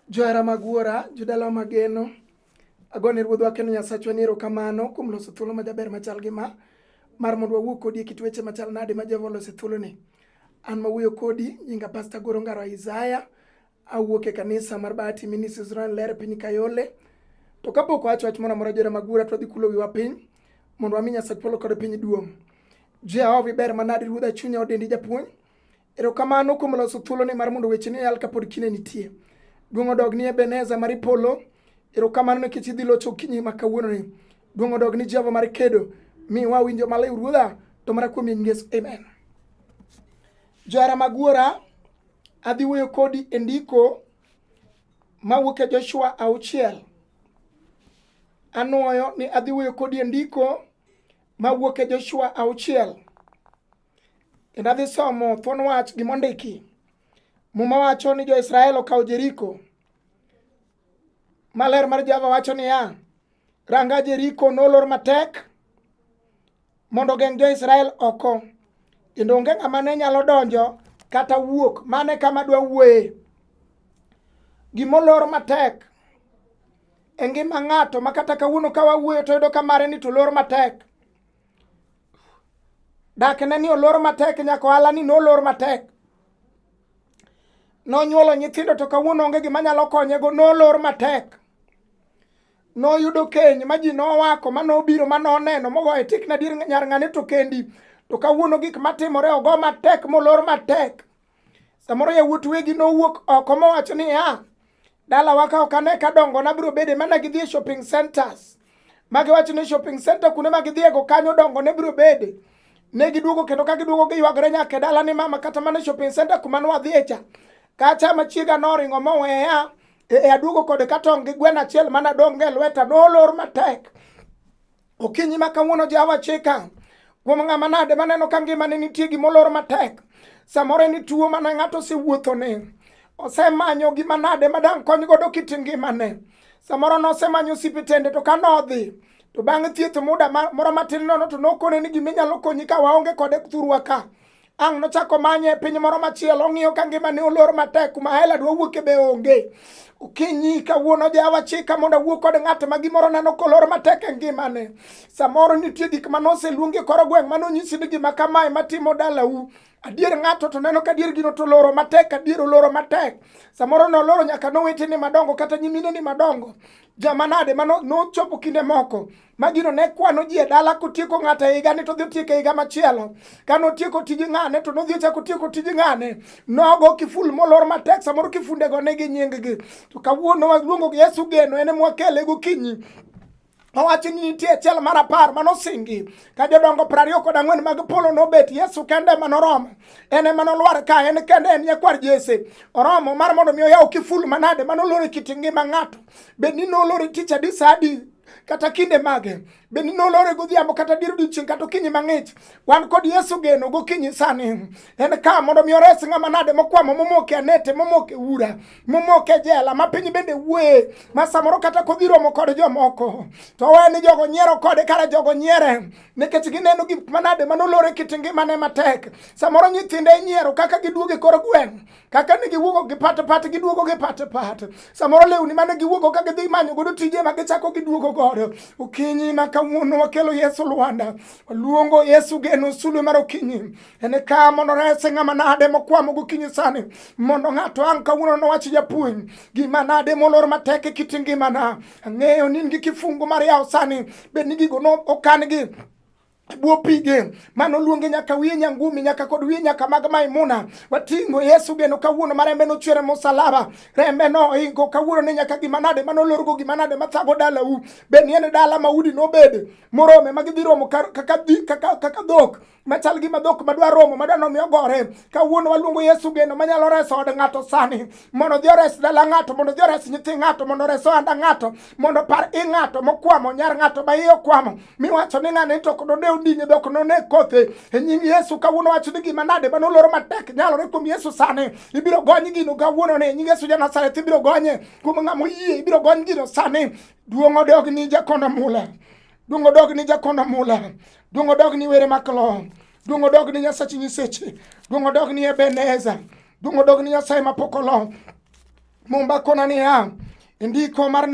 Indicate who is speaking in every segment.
Speaker 1: Johera magwora, jodala mageno, agone ruodhwa kendo Nyasachwa ni erokamano kuom loso thuolo majaber machal gi mar mondo wawuo kodi e kit weche machal nade ma Jehova oloso thuoloni. An mawuoyo kodi nyinga Pastor Goro Ongaro Isaiah, awuok e kanisa mar Bahati Ministries Israel ler piny Kayole. To kapok wacho wach moro amora johera magwora, to wadhi kulo wiwa piny mondo wami Nyasach polo kod piny duong'. Jehova ber manade ruodha chunya odendi japuonj. Erokamano kuom loso thuoloni mar mondo weche ni yal kapod kine nitie. Duong' odog ni Ebeneza mar Polo. Erokamano nikech idhi locho kinyi ma kawuononi. Duong' odog ni Jehova mar kedo. Mi wawinjo maliw ruodha to mara kuom Yesu. Amen. Johera magwora, adhi wuoyo kodi e ndiko mawuok e Joshua 6. Anuoyo ni adhi wuoyo kodi e ndiko mawuok e Joshua 6. Kendo adhi somo thuon wach gimondiki. Muma wacho ni Jo-Israel okawo Jeriko. Maler mar Jehova wacho niya, ranga Jeriko nolor matek mondo geng' Jo-Israel oko. Kendo onge ng'ama ne nyalo donjo kata wuok mane kama dwa wuoye. Gimolor matek e ngima ng'ato ma kata kawuono ka wawuoyo to yudo ka mare ni to lor matek. Dakne ni olor matek nyaka ohala ni nolor matek. Nonyuolo nyithindo to kawuono onge gima nyalo konyego, nolor matek. Noyudo keny ma ji nowako manobiro manoneno mogoye tik na dir nyar ng'ane to kendi. To kawuono gik matimore ogo matek molor matek. Samoro yawuot wegi nowuok oko mowacho ni dala waka okane kadongo na biro bede mana gidhi e shopping centers. Magi wacho ni shopping center kune ma gidhiego kanyo dongo ne biro bede. Ne giduogo kendo ka giduogo giywagre nyaka dala ni mama kata mana shopping center kuma nwadhiye cha. Kacha machiega noringo moweya e aduogo kod katong gi gwena achiel mana donge lweta nolor matek. Okinyi ma kawuono Jehova chika kuom ng'ama nade maneno ka ngimane nitie gimolor matek. Samoro ni tuo mana ng'ato osewuothone. Osemanyo gima nade madang' kony godo kit ngimane. Samoro nosemanyo osiptende to ka nodhi to bang' thieth muda moro matin nono to nokone ni giminyalo konyi ka waonge kode thurwa ka. Ang' nochako manye e piny moro machielo, ong'iyo ka ngimane olor matek kuma hela dwa wuoke be onge. Okinyi kawuono Jehova chika mondo awuo kod ng'at ma gimoro neno kolor matek e ngimane. Samoro nitie gik manoseluongi koro gweng' manonyisi ni gima kamae matimo dalau. Adier ng'ato to neno ka dier gino to loro matek, adier oloro matek. Samoro noloro nyaka nowetene madongo kata nyimine ni madongo. Jamanade nochopo kinde moko magino ne kwano ji e dala kotieko ng'ata e higa ni to dhi tieko e higa machielo. Ka notieko tiji ng'ane to nodhi chako tieko tiji ng'ane. Nogo kiful molor matek, samoro kifundego ne gi nying-gi. To kawuono waluongo Yesu geno, ene mwakele gokinyi. Owacho ni nitie achiel mar 10 manosingi ka jodongo 24 mag polo nobet. Yesu kende manoromo, ene manolwar ka, en kende en nyakwar Jese. Oromo mar mondo mi oyaw kiful manade manolore kit ngima ng'ato. Be ni nolore tich adi sa adi kata kinde mage. Be ni nolore godhiambo kata dir odiochieng' kata okinyi mang'ich. Wan kod Yesu geno gokinyi sani. En ka mondo mi ores ng'ama nade mokwamo, momoke anete, momoke ura, momoke jela, ma piny bende wuoye, ma samoro kata kodhi romo kod jomoko to we ni jogo nyiero kode kara jogo nyiere nikech gineno gik manade manolore kit ngimane matek. Samoro nyithinde nyiero kaka giduogo e kor gweng', kaka ne giwuogo gi pat giduogo gi pat. Samoro lewni mane giwuogo ka gidhi manyo godo tije ma gichako giduogo godo. Okinyi ma kawuono wakelo Yesu Lwanda, waluongo Yesu geno sulwe mar okinyi. Ene ka mondo rese ng'ama nade mokwamo gokinyi sani, mondo ng'ato ang' kawuono nowachi japuonj gima nade molor matek e kit ngimana. Ang'eyo ni gi kifungu mar yawo sani, be ni gigo no okan gi buo pige manoluonge nyaka wiye nyangumi nyaka kod wiye nyaka mag Maimuna. Wating'o Yesu geno kawuono ma rembe nochwere mosalaba, rembe no ingo kawuono ni nyaka gima nade manolorgo gima nade mathago dalau. Be ni en dala ma udi nobede morome ma gidhi romo kaka dhok machal gi madhok madwa romo madano mi ogore. Kawuono waluongo Yesu geno manyalo reso od ng'ato sani, mondo dhi ores dala ng'ato, mondo dhi ores nyithi ng'ato, mondo res ohanda ng'ato, mondo par i ng'ato mokwamo, nyar ng'ato ba iye okwamo miwacho ni ng'ane to ok node ondinye be ok none kothe. E nying Yesu kawuono wacho ni gima nade manoloro matek nyalore kuom Yesu sani. Ibiro gony gino kawuono ne nying Yesu ja-Nazareth, ibiro gonye kuom ng'amo yie, ibiro gony gino sani. Duong' odog ni Jakonda Mula, duong' odog ni Jakonda Mula, duong' odog ni Were Maklo, duong' odog ni Nyasach nyiseche, duong' odog ni Ebeneza, duong' odog ni Nyasaye mapok olo. Mumba kona niya. Ndiko mar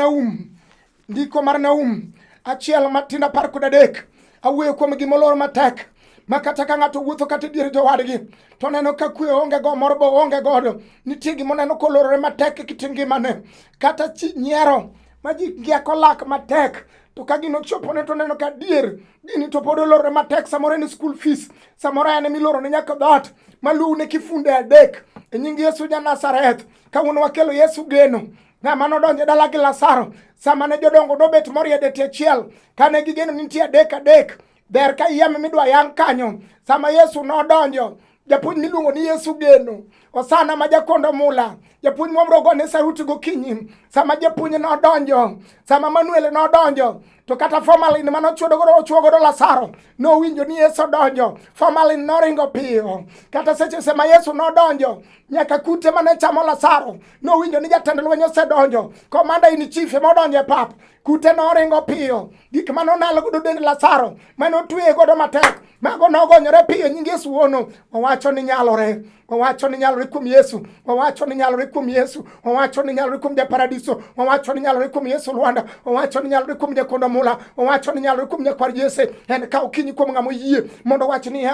Speaker 1: Naum. Achiel matinda par kod adek. Awuoyo kuom Gimolor matek. Makata ka ng'ato wuotho kata dier jowadgi to neno ka kwe onge go mor bo onge godo. Nitie gimo neno kolorore matek kit ngimane. Kata nyiero ma ji gieko lak matek. To ka gino chopo ne to neno ka dier gini to pod olorore matek. Samoro en school fees, samoro en miloro ne nyaka dot maluw ne kifunde adek. E nying Yesu ja Nazareth, kawuono wakelo Yesu geno. Ng'ama nodonjo dala gi Lazaro sama ne jodongo nobet moriede tie chiel kane gigeno ni nitie adek. Ber ka yiem midwa yang kanyo. Sama Yesu nodonjo, japuonj miluongo ni Yesu geno, Osana ma jakondo mula, japuonj mwomro go ne sauti gokinyi. Sama japuonj nodonjo, sama Manuel nodonjo, to kata formalin manochuogo Lazaro no winjo ni Yesu donjo. Formalin noringo piyo. Kata seche sema Yesu nodonjo, nyaka kute mane chamo Lazaro no winjo ni jatend lweny osedonjo. Komanda in chief modonjo e pap, kute noringo piyo. Gik manonalo godo dend Lazaro manotwe godo matek, mago nogonyore piyo. Nying Yesu wono owacho ni nyalore. Owacho ni nyalore kuom Yesu. Owacho ni nyalore kuom Yesu. Owacho ni nyalore kuom Japaradiso. Owacho ni nyalore kuom Yesu Lwanda. Owacho ni nyalore kuom Jakondo Mula. Owacho ni nyalore kuom Nyakwar Jese. En ka okinyi kuom ng'amo yie mondo wach ni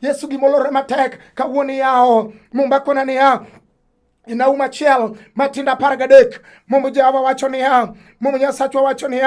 Speaker 1: Yesu Gimolor matek kawuono yao. Mumba kona ni Naum achiel matinda 13. Mumo Jehova wacho ni mumo Nyasachwa wacho ni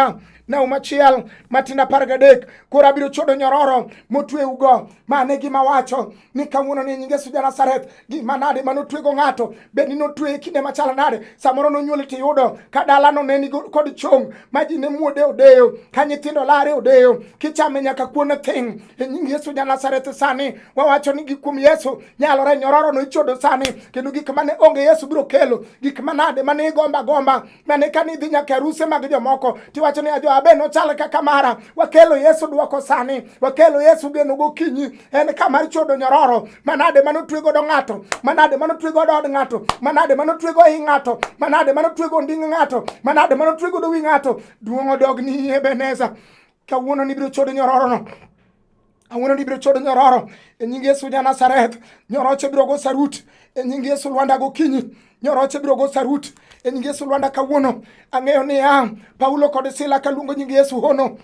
Speaker 1: Naum achiel matinda 13. Koro abiro chodo nyororo motwe ugo. Mane gima wacho ni kawuono ni nying Yesu ja Nazareth. Gima nade manotwe go ng'ato. Beni notwe kinde machal nade. Samoro nonyuol tiyudo ka dala no neni kod chong. Maji ne muode odeyo. Ka nyithindo lare odeyo. Kichame nyaka kuona thing. E nying Yesu ja Nazareth sani. Wawacho ni gikum Yesu. Nyalore nyororo no ichodo sani. Kendo gik mane onge Yesu biro kelo. Gik manade mane gomba. Mane kanidhi nyaka aruse mag jomoko. Tiwacho ni ajo abeno chale kaka mara. Wakelo Yesu duoko sani. Wakelo Yesu geno gokinyi. En kamar chodo nyororo. Manade manotwe godo ng'ato. Manade manotwe godo od ng'ato. Manade manotwe godo i ng'ato. Manade manotwe godo nding ng'ato. Manade manotwe godo wi ng'ato. Duong'o dog ni Ebeneza. Kawuono ni biro chodo nyororo no. Awuono ni biro chodo nyororo. E nying Yesu ja Nazareth. Nyoroche biro go sarut. E nying Yesu Lwanda gokinyi. Nyoroche biro go sarut. E nying Yesu Lwanda kawuono. Ang'eyo ni Paulo kod Sila kaluongo nying Yesu hono.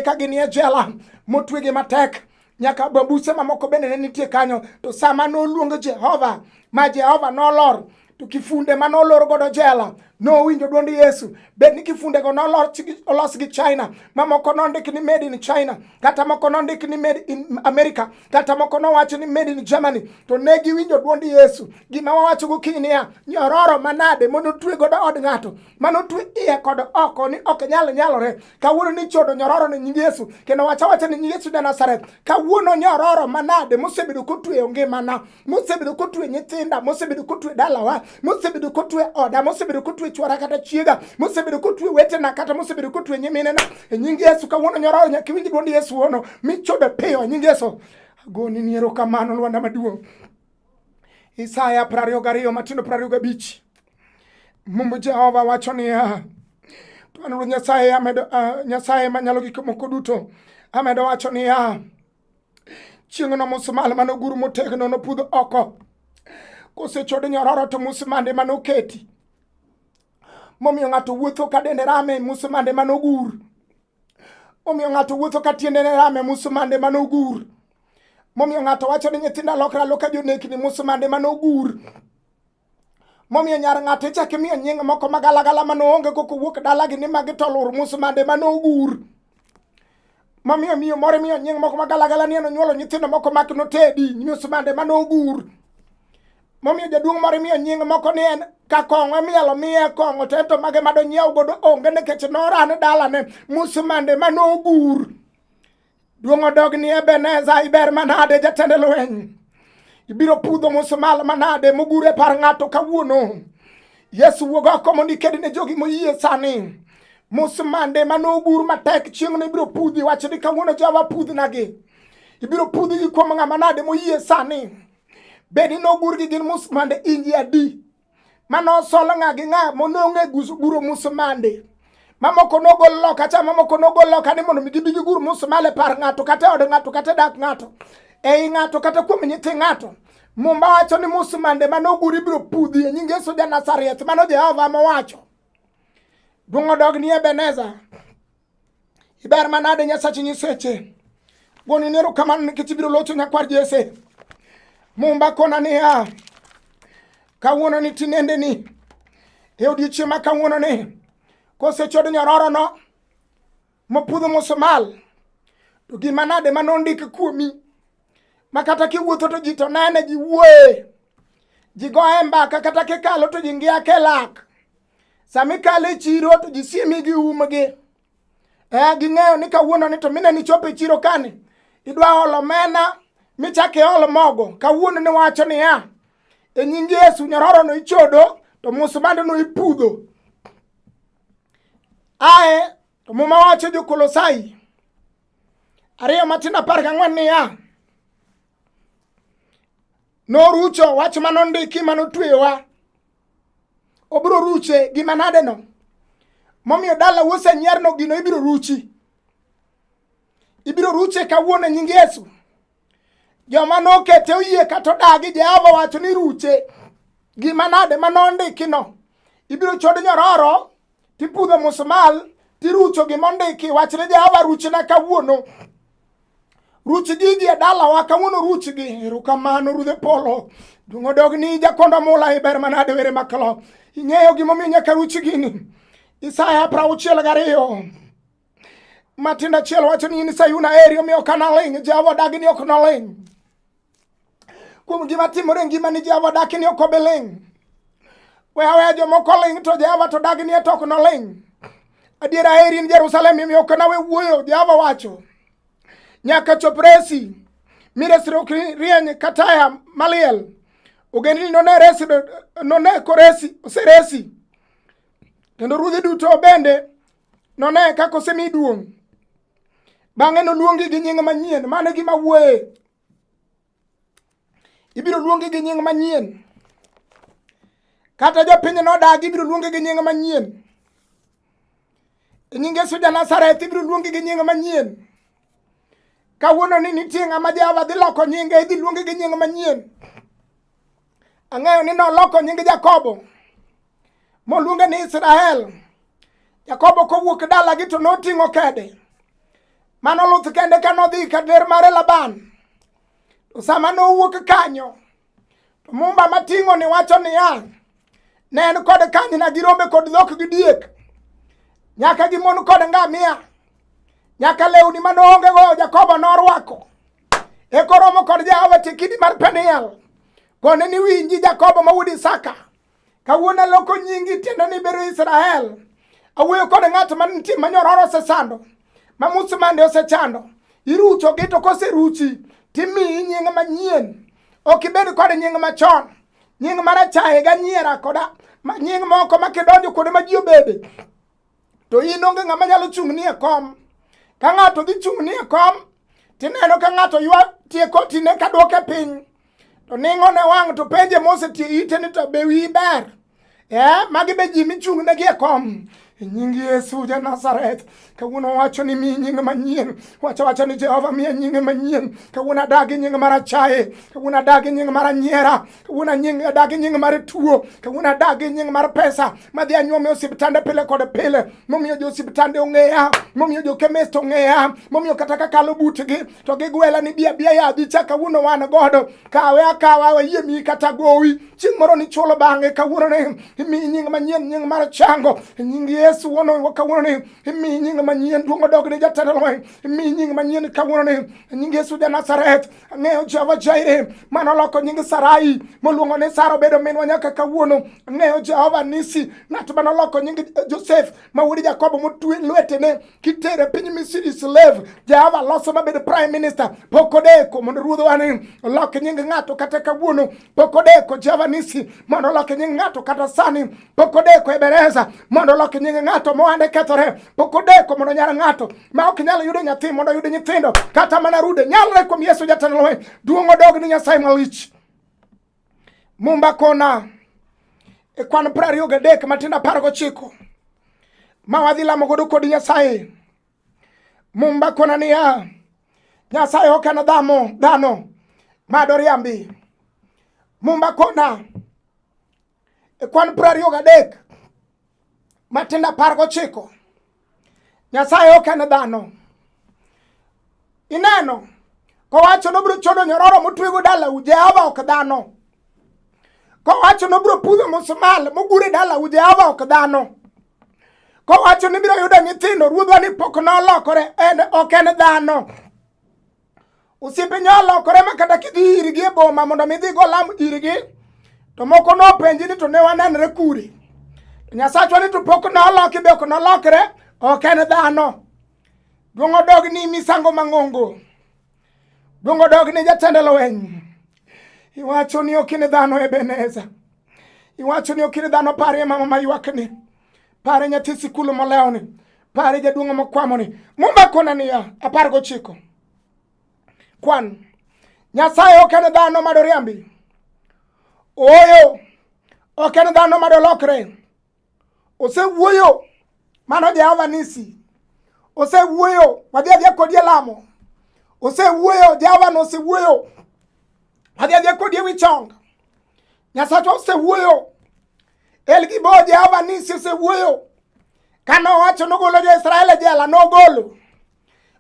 Speaker 1: Ka gini e jela motwege matek. Nyaka bambuse mamoko bende ne nitie kanyo. To sama noluongo Jehova, ma Jehova nolor. To kifunde manolor godo jela no winjo duond Yesu. Bed ni kifunde go nolor olos gi China. Mamoko nondik ni made in China. Kata moko nondik ni made in America. Kata moko nowacho ni made in Germany. To ne giwinjo duond Yesu. Gima wawacho gokinyi nyororo manade monotwe godo od ng'ato. Manotwe iye kod oko ni ok nyalore. Kawuono ni chodo nyororo ni nying Yesu. Kendo wacha ni nying Yesu ja Nazareth. Kawuono nyororo manade mosebedo kotwe ngimana. Mosebedo kotwe nyithinda. Mosebedo kotwe dalawa. Mosebedo kotwe oda. Mosebedo kotwe chwara kata chiega. Mosebedo kotwe wetena kata mosebedo kotwe nyiminena. E nying Yesu kawuono nyororo nyaka winji duond Yesu wono. Michodo piyo nying Yesu. Agoni ni erokamano Lwanda maduong'. Isaya 22 matindo 25. Mumbo Jehova wacho ni to an Nyasaye amedo Nyasaye manyalo gik moko duto amedo wacho ni chieng'no musmal manoguru motegno nopudho oko. Kosechodo nyororo to musmande manoketi. Momiyo ng'ato wuotho ka dende rame musmande manogur. Momiyo ng'ato wuotho ka tiende rame musmande manogur. Momiyo ng'ato wacho ni nyithinda lokra loka jonekni musmande manogur. Momiyo nyar ng'ato chake miyo nying moko magalagala manoonge koko wuok dalagi ni magi tolur musmande manogur. Momiyo miyo more miyo nying moko magalagala ni nyuolo nyithindo moko makno tedi musmande manogur. Momiyo jaduong' more miyo nying moko ni en ka kong'o mielo miye kong'o to mage madonyiew godo onge nikech norane dalane musmande manogur. Duong'o dog ni Ebeneza iber manade jatend lweny. Ibiro pudho musmal manade mogure par ng'ato kawuono. Yesu wuogo oko mondo iked ne jogi moyie sani. Musmande manogur matek chieng'no ibiro pudhi. Wach ni kawuono Jehova pudhnagi. Ibiro pudhi gi kuom ng'ama nade moyie sani. Bedi nogur gi gin musmande inji adi. Mano solo ng'agi ng'a monong'e guro musmande. Mamoko nogol loka cha mamoko nogol loka ni mondo gibi gur musmale par ng'ato kata od ng'ato kata dak ng'ato. Ei ng'ato kata kuom nyithi ng'ato. Mumba wacho ni musumande manoguri biro pudhi nying Yesu ja Nazareth mano Jehova mowacho. Duong odog ni Ebeneza. Iber manade Nyasache nyiseche. Goni nero kamano nikech ibiro locho nyakwar Jese. Mumba kona niya. Kawuono ni tinende ni. E odiochieng' ma kawuono ni. Kosechodo nyororo no. Mopudho musumal. To gima nade manondik kuomi. Makata kiwuotho to ji to nene ji wuoye. Ji goye mbaka kata kikalo to ji ngia kelak. Sami kale chiro to ji siemi gi umgi. Ging'eyo ni kawuono ni to mine ni chope chiro kane. Idwa olo mena michake olo mogo. Kawuono ni wacho ni ya. E nying Yesu nyororo no ichodo to musumande no ipudho. Ae to muma wacho jo Kolosai. Ariyo matina 14 ni ya. No rucho wach manondiki manotwewa. Obro ruche gima nade no. Momiyo dala wose nyerno gino ibiro ruchi. Ibiro ruche kawuono nying Yesu. Joma nokete oyie kata odagi Jehova wacho ni ruche. Gima nade manondiki no. Ibiro chodo nyororo tipudho musumal tirucho gimondiki wachne Jehova ruchna kawuono. Ruchi gigi e dala wa kawuono ruchi gi. Erokamano Ruodhe Polo. Duong odog ni jakondo mula iber manade were makalo. Ing'eyo gimomiyo nyaka ruchi gini. Isaya 62. Matinda chiel wacho ni in Sayuna eri omiyo kanaling. Jehova odagi ni ok noling. Kuom gima timore ngima ni Jehova odagi ni ok obeling. Wewe jomoko ling to Jehova to odagi ni ok noling. Adiera eri in Jerusalem omiyo ok nawe wuoyo Jehova wacho. Nyaka chopresi miresro rieny kataya maliel ogenini none koresi oseresi kendo ruodhi duto bende none kako semi duong bang'e no luongi gi nying manyien mane gima wuoye ibiro luongi gi nying manyien kata jopiny nodagi ibiro luongi gi nying manyien nying Yesu ja Nazareth ibiro luongi gi nying manyien. Kawuono ni nitie ng'ama Jehova dhi loko nyinge idhi luongi gi nying manyien. Ang'eyo ni noloko nying Jakobo moluonge ni Israel. Jakobo kowuok dalagi to noting'o kede manoluth kende kanodhi ka der mare Laban. To sama nowuok kanyo to mumba mating'o ni wacho niya ne en kod kanyna gi rombe kod dhok gi diek nyaka gi mon kod ngamia. Nyaka lewni manonge go Jakobo norwako. Ekoromo kod Jehova tikidi mar Peniel. Kone ni winji Jakobo ma wuod Isaka. Kawuono loko nyingi tiende ni bero Israel. Awuoyo kod ng'at man tim manyororo sesando. Ma musumande osechando. Irucho gi to koseruchi timi nying manyien. Ok ibed kod nying machon. Nying marachaye ga nyiera koda nying moko makedonjo kode ma ji obede. To in onge ng'ama nyalo chung'ni e kom. Ka ng'ato dhi chung'ni e kom, tineno ka ng'ato ywa tieko tine ka duoke piny. To ning'o ne wang' to penje mosetie ite ni to be wi ber. Magi be ji michung'negi e kom. Nying Yesu ja Nazareth. Kawuono wacho ni mi nying manyien. Wacho ni Jehova miya nying manyien. Kawuono adagi nying marachaye. Kawuono adagi nying maranyiera. Kawuono adagi nying mar tuo. Kawuono adagi nying mar pesa. Madhi anyuome osiptande pile kod pile. Momiyo jo osiptande ong'eya. Momiyo jo chemist ong'eya. Momiyo kata kakalo butgi. To gigwela ni biya yadhi cha kawuono wan godo. Kawe akawa wayie mi kata gowi. Chieng' moro ni chulo bang'e kawuono ni mi nying manyien nying mar chango. Nying Yesu wono kawuono ni mi nying manyien duong odog ni jatelo lweny mi nying manyien kawuono ni nying Yesu ja Nazareth. Ang'eyo Jehova Jaire manoloko nying Sarai moluongo ni Sara bedo minwa nyaka kawuono. Ang'eyo Jehova Nisi ng'at manoloko nying Joseph ma wuod Jakobo motwe lwetene kitere piny Misri slave. Jehova loso mabedo prime minister pokodeko mondo ruodho wani olok nying ng'ato kata kawuono pokodeko Jehova Nisi mondo olok nying ng'ato kata sani pokodeko Ebeneza mondo olok nying ng'ato moande kethore pokodeko mondo nyar ng'ato ma ok nyalo yudo nyathi mondo yudo nyithindo kata mana rude nyalre kuom Yesu jatelo lweny duong odog ni Nyasaye malich. Mumba kona e kwan 23 matinda 19 ma wadhi lamo godo kod Nyasaye. Mumba kona niya Nyasaye ok en dhano ma doriambi. Mumba kona kwan 23 matinda 19. Nyasaye ok en dhano. Ineno kowacho nobiro chodo nyororo motwego dala Jehova ok dhano. Kowacho nobiro pudho musmal mogure dala Jehova ok dhano. Kowacho ni biro yudo nyithindo ruodhwa ni pok nolokore ok en dhano. Osiepe nyolokore makata kidhi irgi e boma mondo midhi go lam irgi to moko nopenji ni to ne wanenre kure. Nyasachwa ni to pok noloki be ok nolokre ok en dhano. Duongo dog ni misango mang'ongo. Duongo dog ni jatend lweny. Iwacho ni ok en dhano Ebeneza. Iwacho ni ok en dhano pare mama maywakni. Pare nyathi sikul molewni. Pare jaduong' mokwamoni. Mumba kona niya 19. Kwan. Nyasaye ok en dhano madoriambi. Oyo. Ok en dhano madolokre. Osewuoyo. Mano Jehova Nisi. Osewuoyo. Wadhi kodi lamo. Osewuoyo. Jehova no osewuoyo. Wadhi kodi wichong. Nyasaye osewuoyo. Elgibo Jehova Nisi osewuoyo. Kano wacho nogolo jo Israel e jela nogolo.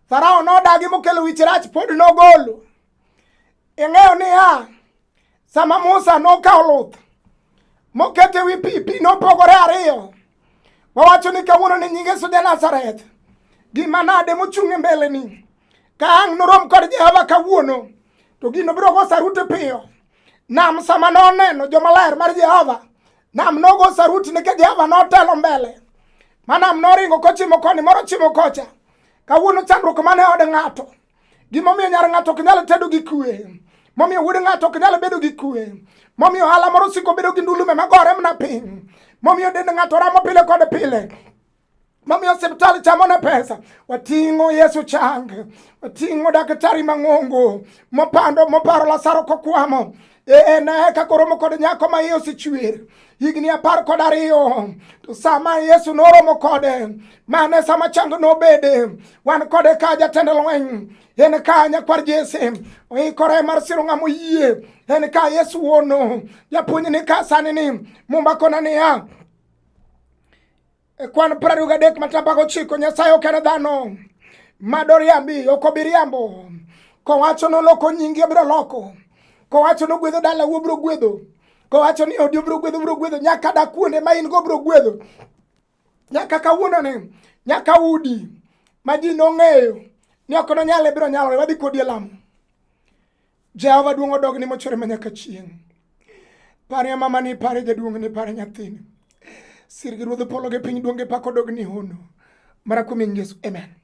Speaker 1: Farao nodagi mokelo wichirach pod nogolo. Ing'eyo ni sama Musa nokawo luth mokete wi pi nopogore ariyo. Wawacho ni kawuono ni nyinge Yesu de Nazareth. Gima nade mochung' e mbele ni. Ka ang' norom kod Jehova kawuono to gino biro go saruti piyo. Nam sama noneno jomaler mar Jehova. Nam nogo saruti ni ke Jehova notelo mbele. Manam noringo kochimo koni moro chimo kocha. Kawuono chandruok mane od ng'ato. Gimomiyo nyar ng'ato ok nyal tedo gi kwe. Momiyo wuod ng'ato ok nyal bedo gi kwe. Momiyo hala moro siko bedo gi ndulume magore mna piny. Momiyo dend ng'ato ramo pile kod pile. Momiyo osiptal chamo ne pesa. Wating'o Yesu chang. Wating'o daktari mang'ongo. Moparo Lazaro kokwamo. Ne kakoromo kod nyako ma iye osechwer. Higni 12. To sama Yesu noromo kode. Mane sama chang nobede. Wan kode ka jatend lweny. En ka nyakwar Jesse. Oikore mar siro ng'amo yie. En ka Yesu wono. Japuonj ni ka sani ni. Mumba kona niya. Kwan 23 matapa 9. Nyasaye ok en dhano madoriambi ok obiriambo. Kowacho noloko nyingi biro loko. Kowacho no gwedho dala wo biro gwedho. Kowacho ni odi biro gwedho nyaka da kuonde ma in go biro gwedho. Nyaka kawuono ni nyaka udi ma ji nong'eyo ni ok no nyale biro nyalore. Wadhi kodi lamo. Jehova duongo dog ni mochore manyaka chieng'. Pare mama ni pare jaduong' ni pare nyathini. Sirgi ruodho polo ge piny duonge pako dog ni hono. Mara kuom Yesu. Amen.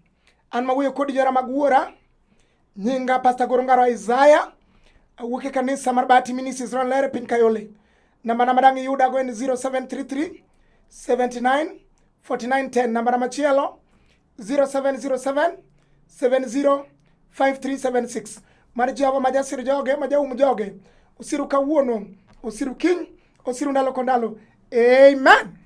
Speaker 1: An mawuoyo kodi jara mag wuora. Nyinga Pastor Goro Ongaro Isaiah. Awuok e kanisa mar Bahati Ministries Ronlere piny Kayole. Namba dang' iyuda go en 0733 79 49 10. Namba machielo 0707 70 5376. Mar Jehova majasir joge majaum joge. Osiru kawuono, osiru kiny, osiru ndalo kondalo. Amen.